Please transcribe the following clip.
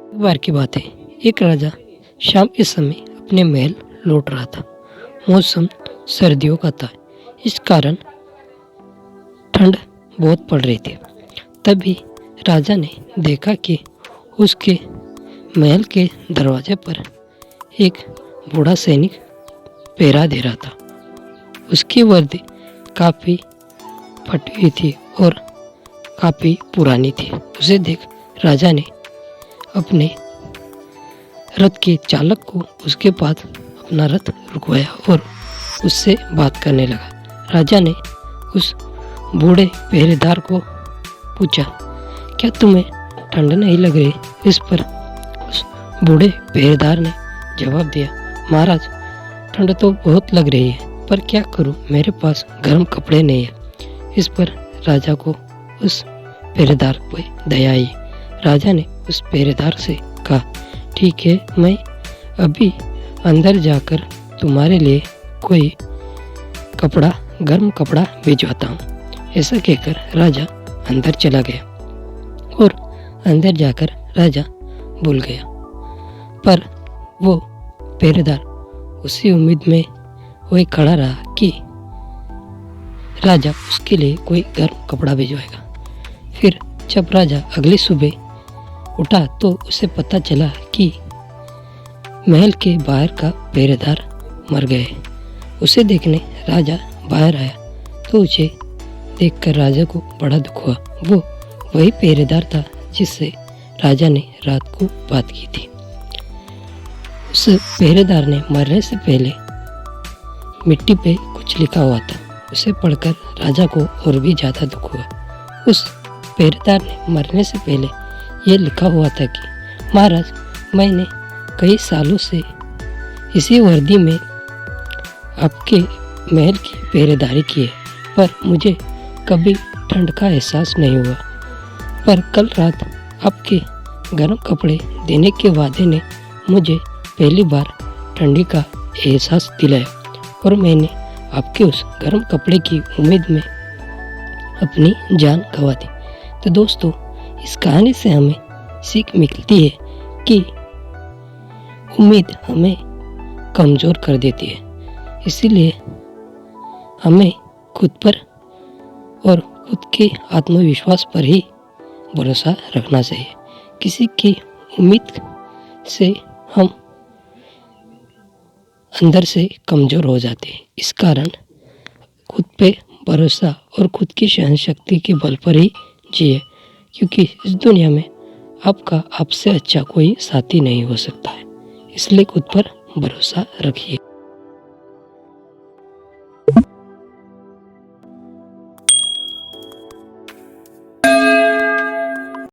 एक बार की बात है, एक राजा शाम के समय अपने महल लौट रहा था। मौसम सर्दियों का था, इस कारण ठंड बहुत पड़ रही थी। तभी राजा ने देखा कि उसके महल के दरवाजे पर एक बूढ़ा सैनिक पहरा दे रहा था। उसकी वर्दी काफ़ी फटी हुई थी और काफ़ी पुरानी थी। उसे देख राजा ने अपने रथ के चालक को उसके पास अपना रथ रुकवाया और उससे बात करने लगा। राजा ने उस बूढ़े पहरेदार को पूछा, क्या तुम्हें ठंड नहीं लग रही? इस पर उस बूढ़े पहरेदार ने जवाब दिया, महाराज ठंड तो बहुत लग रही है, पर क्या करूं, मेरे पास गर्म कपड़े नहीं है। इस पर राजा को उस पहरेदार पर दया आई। राजा ने उस पहरेदार से कहा, ठीक है, मैं अभी अंदर जाकर तुम्हारे लिए कोई गर्म कपड़ा भिजवाता हूँ। ऐसा कहकर राजा अंदर चला गया और अंदर जाकर राजा भूल गया। पर वो पहरेदार उसी उम्मीद में वही खड़ा रहा कि राजा उसके लिए कोई गर्म कपड़ा भिजवाएगा। फिर जब राजा अगली सुबह उठा तो उसे पता चला कि महल के बाहर का पहरेदार मर गए। उसे देखने राजा बाहर आया तो उसे देखकर राजा को बड़ा दुख हुआ। वो वही पहरेदार था जिससे राजा ने रात को बात की थी। उस पहरेदार ने मरने से पहले मिट्टी पे कुछ लिखा हुआ था। उसे पढ़कर राजा को और भी ज़्यादा दुख हुआ। उस पहरेदार ने मरने से पहले ये लिखा हुआ था कि महाराज, मैंने कई सालों से इसी वर्दी में आपके महल की पहरेदारी की है, पर मुझे कभी ठंड का एहसास नहीं हुआ। पर कल रात आपके गर्म कपड़े देने के वादे ने मुझे पहली बार ठंडी का एहसास दिलाया और मैंने आपके उस गर्म कपड़े की उम्मीद में अपनी जान गंवा दी। तो दोस्तों, इस कहानी से हमें सीख मिलती है कि उम्मीद हमें कमज़ोर कर देती है। इसीलिए हमें खुद पर और खुद के आत्मविश्वास पर ही भरोसा रखना चाहिए। किसी की उम्मीद से हम अंदर से कमज़ोर हो जाते हैं। इस कारण खुद पे भरोसा और खुद की सहन शक्ति के बल पर ही जिए, क्योंकि इस दुनिया में आपका आपसे अच्छा कोई साथी नहीं हो सकता है। इसलिए खुद पर भरोसा रखिए।